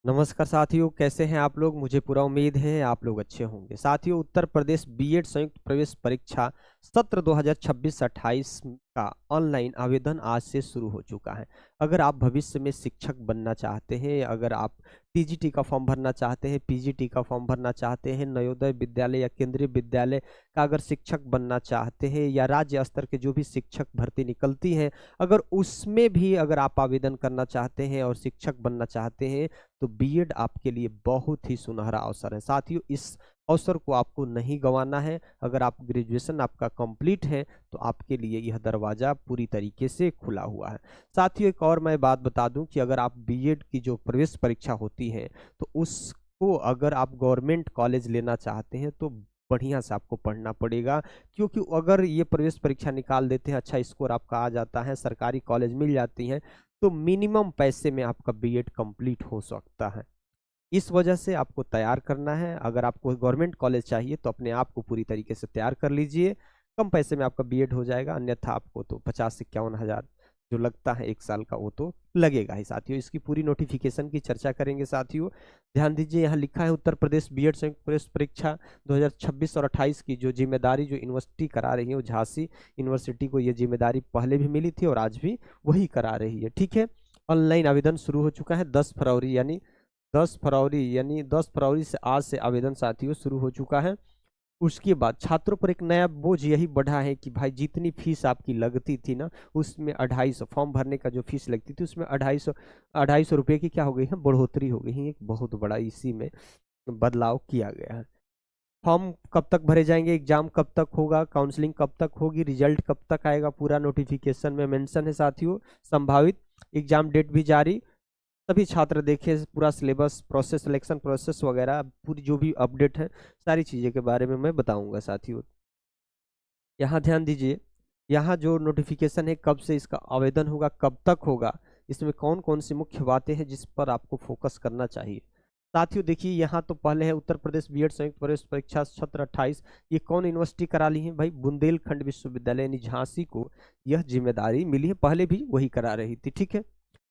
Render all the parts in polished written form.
नमस्कार साथियों, कैसे हैं आप लोग। मुझे पूरा उम्मीद है आप लोग अच्छे होंगे। साथियों, उत्तर प्रदेश बीएड संयुक्त प्रवेश परीक्षा सत्र 2026-28 का ऑनलाइन आवेदन आज से शुरू हो चुका है। अगर आप भविष्य में शिक्षक बनना चाहते हैं, अगर आप टीजीटी का फॉर्म भरना चाहते हैं, पीजीटी का फॉर्म भरना चाहते हैं, नवोदय विद्यालय या केंद्रीय विद्यालय का अगर शिक्षक बनना चाहते हैं, या राज्य स्तर के जो भी शिक्षक भर्ती निकलती है, अगर उसमें भी अगर आप आवेदन करना चाहते हैं और शिक्षक बनना चाहते हैं, तो बीएड आपके लिए बहुत ही सुनहरा अवसर है। साथियों, इस अवसर को आपको नहीं गंवाना है। अगर आप ग्रेजुएशन आपका कंप्लीट है तो आपके लिए यह दरवाजा पूरी तरीके से खुला हुआ है। साथियों, एक और मैं बात बता दूं कि अगर आप बीएड की जो प्रवेश परीक्षा होती है तो उसको अगर आप गवर्नमेंट कॉलेज लेना चाहते हैं तो बढ़िया से आपको पढ़ना पड़ेगा, क्योंकि अगर ये प्रवेश परीक्षा निकाल देते हैं, अच्छा स्कोर आपका आ जाता है, सरकारी कॉलेज मिल जाती हैं, तो मिनिमम पैसे में आपका बीएड कंप्लीट हो सकता है। इस वजह से आपको तैयार करना है। अगर आपको गवर्नमेंट कॉलेज चाहिए तो अपने आप को पूरी तरीके से तैयार कर लीजिए, कम पैसे में आपका बीएड हो जाएगा। अन्यथा आपको तो 50 से 51 हज़ार जो लगता है एक साल का, वो तो लगेगा ही। साथियों, इसकी पूरी नोटिफिकेशन की चर्चा करेंगे। साथियों, ध्यान दीजिए, यहाँ लिखा है उत्तर प्रदेश बीएड संयुक्त प्रवेश परीक्षा 2026 और 28 की जो जिम्मेदारी जो यूनिवर्सिटी करा रही है, वो झांसी यूनिवर्सिटी को ये जिम्मेदारी पहले भी मिली थी और आज भी वही करा रही है। ठीक है, ऑनलाइन आवेदन शुरू हो चुका है 10 फरवरी, यानी 10 फरवरी से आज से आवेदन साथियों शुरू हो चुका है। उसके बाद छात्रों पर एक नया बोझ यही बढ़ा है कि भाई जितनी फीस आपकी लगती थी ना, उसमें 250 फॉर्म भरने का जो फीस लगती थी उसमें 250 रुपये की क्या हो गई है, बढ़ोतरी हो गई है। एक बहुत बड़ा इसी में बदलाव किया गया है। फॉर्म कब तक भरे जाएंगे, एग्जाम कब तक होगा, काउंसलिंग कब तक होगी, रिजल्ट कब तक आएगा, पूरा नोटिफिकेशन में मेंशन है साथियों। संभावित एग्जाम डेट भी जारी। सभी छात्र देखें पूरा सिलेबस, प्रोसेस, सिलेक्शन प्रोसेस वगैरह पूरी जो भी अपडेट है, सारी चीज़ें के बारे में मैं बताऊंगा साथियों। यहाँ ध्यान दीजिए, यहाँ जो नोटिफिकेशन है कब से इसका आवेदन होगा, कब तक होगा, इसमें कौन कौन सी मुख्य बातें हैं जिस पर आपको फोकस करना चाहिए। साथियों देखिए, यहाँ तो पहले है उत्तर प्रदेश बीएड संयुक्त प्रवेश परीक्षा सत्र 28। ये कौन यूनिवर्सिटी करा ली है भाई, बुंदेलखंड विश्वविद्यालय यानी झांसी को यह जिम्मेदारी मिली है। पहले भी वही करा रही थी। ठीक है,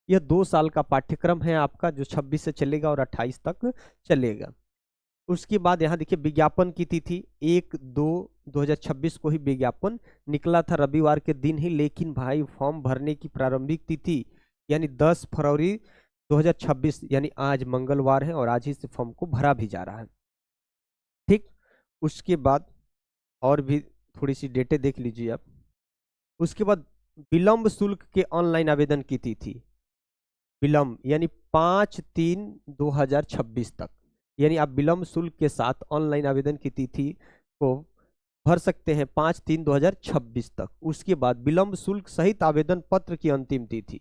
यह 2 साल का पाठ्यक्रम है आपका, जो 26 से चलेगा और 28 तक चलेगा। उसके बाद यहाँ देखिए, विज्ञापन की तिथि 1/2/2026 को ही विज्ञापन निकला था, रविवार के दिन ही। लेकिन भाई फॉर्म भरने की प्रारंभिक तिथि यानी 10 फरवरी 2026, यानी आज मंगलवार है और आज ही से फॉर्म को भरा भी जा रहा है। ठीक, उसके बाद और भी थोड़ी सी डेटें देख लीजिए आप। उसके बाद विलंब शुल्क के ऑनलाइन आवेदन की तिथि, विलंब यानी 5/3/2026 तक, यानी आप विलंब शुल्क के साथ ऑनलाइन आवेदन की तिथि को भर सकते हैं 5/3/2026 तक। उसके बाद विलंब शुल्क सहित आवेदन पत्र की अंतिम तिथि,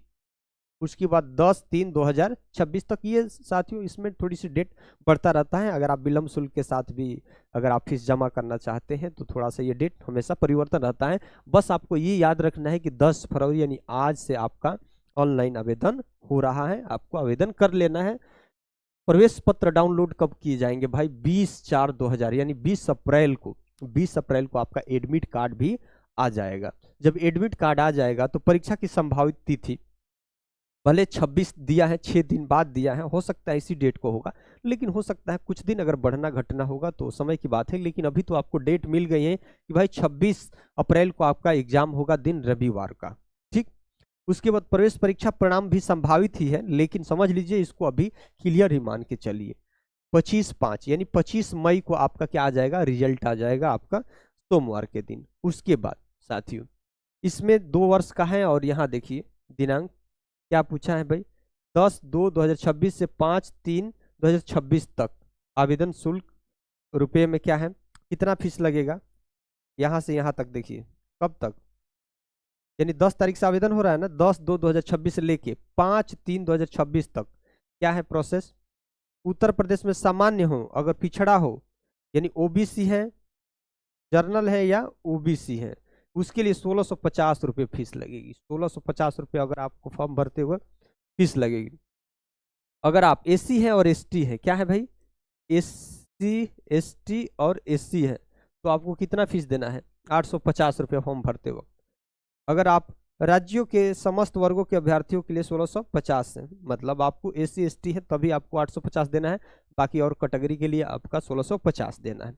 उसके बाद 10/3/2026 तक। ये साथियों इसमें थोड़ी सी डेट बढ़ता रहता है। अगर आप विलंब शुल्क के साथ भी अगर आप फीस जमा करना चाहते हैं तो थोड़ा सा ये डेट हमेशा परिवर्तन रहता है। बस आपको ये याद रखना है कि 10 फरवरी यानी आज से आपका ऑनलाइन आवेदन हो रहा है, आपको आवेदन कर लेना है। प्रवेश पत्र डाउनलोड कब किए जाएंगे भाई, 20/4/2000 यानी 20 अप्रैल को आपका एडमिट कार्ड भी आ जाएगा। जब एडमिट कार्ड आ जाएगा तो परीक्षा की संभावित तिथि भले 26 दिया है, 6 दिन बाद दिया है, हो सकता है इसी डेट को होगा, लेकिन हो सकता है कुछ दिन अगर बढ़ना घटना होगा तो समय की बात है। लेकिन अभी तो आपको डेट मिल गई है कि भाई 26 अप्रैल को आपका एग्जाम होगा, दिन रविवार का। ठीक, उसके बाद प्रवेश परीक्षा परिणाम भी संभावित ही है, लेकिन समझ लीजिए इसको अभी क्लियर ही मान के चलिए। 25/5 यानी 25 मई को आपका क्या आ जाएगा, रिजल्ट आ जाएगा आपका सोमवार के दिन। उसके बाद साथियों इसमें 2 वर्ष का है, और यहाँ देखिए दिनांक क्या पूछा है भाई, 10/2/2026 से 5/3/2026 तक आवेदन शुल्क रुपये में क्या है, कितना फीस लगेगा, यहाँ से यहाँ तक देखिए कब तक, यानी 10 तारीख से आवेदन हो रहा है ना, 10/2/2026 से लेके 5/3/2026 तक क्या है प्रोसेस। उत्तर प्रदेश में सामान्य हो, अगर पिछड़ा हो यानी ओबीसी है, जर्नल है या ओबीसी है, उसके लिए 1650 रुपये फीस लगेगी। 1650 रुपये अगर आपको फॉर्म भरते हुए फीस लगेगी। अगर आप एससी है और एसटी है, क्या है भाई, एससी एसटी और एससी है, तो आपको कितना फीस देना है, 850 रुपये फॉर्म भरते वक्त। अगर आप राज्यों के समस्त वर्गों के अभ्यर्थियों के लिए 1650 है, मतलब आपको SC ST है तभी आपको 850 देना है, बाकी और कैटेगरी के लिए आपका 1650 देना है।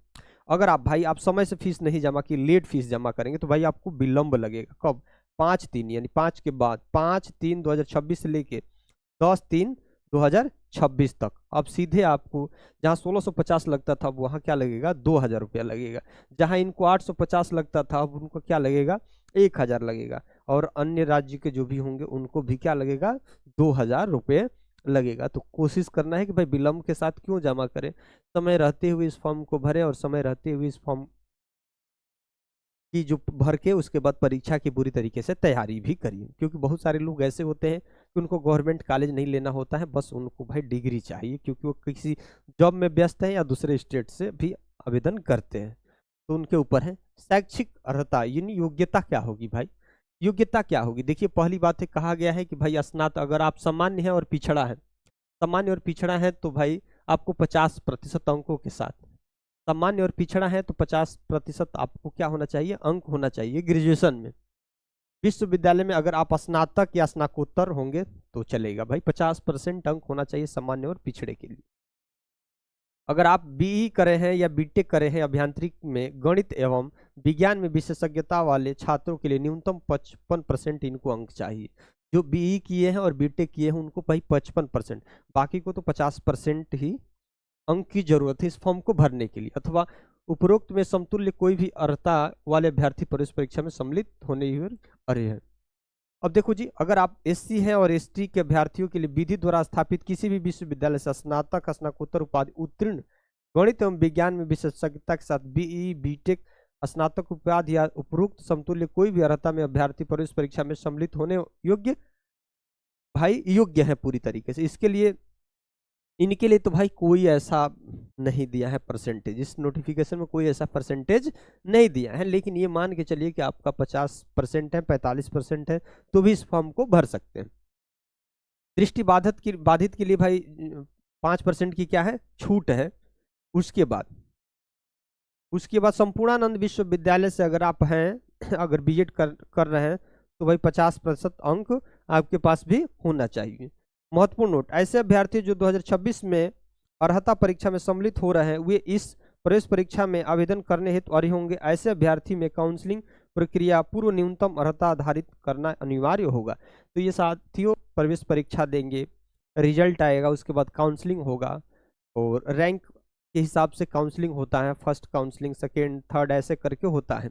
अगर आप भाई आप समय से फीस नहीं जमा की, लेट फीस जमा करेंगे तो भाई आपको विलंब लगेगा। कब? 5/3 यानी 5 के बाद 5/3/2026 से लेके 10/3/2026 तक। अब सीधे आपको जहाँ 1650 लगता था वहाँ क्या लगेगा? 2000 रुपया लगेगा। जहाँ इनको 850 लगता था अब उनको क्या लगेगा? 1000 लगेगा। और अन्य राज्य के जो भी होंगे उनको भी क्या लगेगा? 2000 रुपये लगेगा। तो कोशिश करना है कि भाई विलंब के साथ क्यों जमा करें, समय रहते हुए इस फॉर्म को भरें और समय रहते हुए इस फॉर्म कि जो भर के उसके बाद परीक्षा की बुरी तरीके से तैयारी भी करिए। क्योंकि बहुत सारे लोग ऐसे होते हैं कि उनको गवर्नमेंट कॉलेज नहीं लेना होता है, बस उनको भाई डिग्री चाहिए क्योंकि वो किसी जॉब में व्यस्त हैं या दूसरे स्टेट से भी आवेदन करते हैं, तो उनके ऊपर है। शैक्षिक अर्हता यानी योग्यता क्या होगी भाई? योग्यता क्या होगी? देखिए पहली बात है, कहा गया है कि भाई स्नातक, अगर आप सामान्य है और पिछड़ा है, सामान्य और पिछड़ा है तो भाई आपको 50% अंकों के साथ, सामान्य और पिछड़ा है तो 50% आपको क्या होना चाहिए? अंक होना चाहिए ग्रेजुएशन में। विश्वविद्यालय में अगर आप स्नातक या स्नाकोत्तर होंगे तो चलेगा भाई, 50% अंक होना चाहिए सामान्य और पिछड़े के लिए। अगर आप BE करे हैं या BTech करे हैं अभियांत्रिक में गणित एवं विज्ञान में विशेषज्ञता वाले छात्रों के लिए न्यूनतम 55% इनको अंक चाहिए। जो BE किए हैं और BTech किए हैं उनको भाई 55%, बाकी को तो 50% ही अंक की जरूरत है इस फॉर्म को भरने के लिए। अथवा उपरोक्त में समतुल्य कोई भी अर्हता वाले अभ्यर्थी प्रवेश परीक्षा में सम्मिलित होने ही अरे हैं। अब देखो जी, अगर आप SC हैं और ST के अभ्यर्थियों के लिए विधि द्वारा स्थापित किसी भी विश्वविद्यालय से स्नातक स्नाकोत्तर उपाधि उत्तीर्ण गणित एवं विज्ञान में विशेषज्ञता के साथ BE BTech स्नातक उपाधि या उपरोक्त समतुल्य कोई भी अर्हता में अभ्यर्थी प्रवेश परीक्षा में सम्मिलित होने योग्य, भाई योग्य है पूरी तरीके से। इसके लिए इनके लिए तो भाई कोई ऐसा नहीं दिया है परसेंटेज, इस नोटिफिकेशन में कोई ऐसा परसेंटेज नहीं दिया है, लेकिन ये मान के चलिए कि आपका 50% है, 45% है तो भी इस फॉर्म को भर सकते हैं। दृष्टि बाधित के लिए भाई 5% की क्या है? छूट है। उसके बाद संपूर्णानंद विश्वविद्यालय से अगर आप हैं अगर B.Ed कर रहे हैं तो भाई 50% अंक आपके पास भी होना चाहिए। महत्वपूर्ण नोट, ऐसे अभ्यर्थी जो 2026 में अर्हता परीक्षा में सम्मिलित हो रहे हैं वे इस प्रवेश परीक्षा में आवेदन करने हेतु अर्ह होंगे। ऐसे अभ्यर्थी में काउंसलिंग प्रक्रिया पूर्व न्यूनतम अर्हता आधारित करना अनिवार्य होगा। तो ये साथियों प्रवेश परीक्षा देंगे, रिजल्ट आएगा, उसके बाद काउंसलिंग होगा और रैंक के हिसाब से काउंसलिंग होता है, फर्स्ट काउंसलिंग, सेकेंड, थर्ड, ऐसे करके होता है।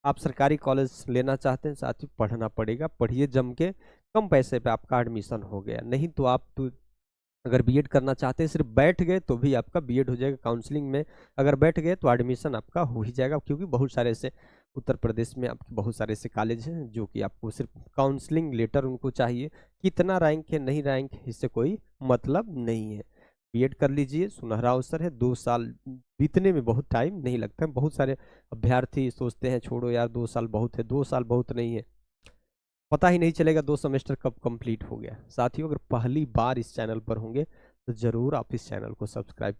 आप सरकारी कॉलेज लेना चाहते हैं साथ ही पढ़ना पड़ेगा, पढ़िए जम के, कम पैसे पे आपका एडमिशन हो गया। नहीं तो आप तो अगर B.Ed करना चाहते हैं सिर्फ बैठ गए तो भी आपका B.Ed हो जाएगा। काउंसलिंग में अगर बैठ गए तो एडमिशन आपका हो ही जाएगा, क्योंकि बहुत सारे ऐसे उत्तर प्रदेश में आपके बहुत सारे ऐसे कॉलेज हैं जो कि आपको सिर्फ काउंसलिंग लेटर उनको चाहिए। कितना रैंक है नहीं रैंक है इससे कोई मतलब नहीं है। B.Ed कर लीजिए, सुनहरा अवसर है, 2 साल बीतने में बहुत टाइम नहीं लगता है। बहुत सारे अभ्यर्थी सोचते हैं छोड़ो यार 2 साल बहुत है, 2 साल बहुत नहीं है, पता ही नहीं चलेगा 2 सेमेस्टर कब कंप्लीट हो गया। साथियों अगर पहली बार इस चैनल पर होंगे तो जरूर आप इस चैनल को सब्सक्राइब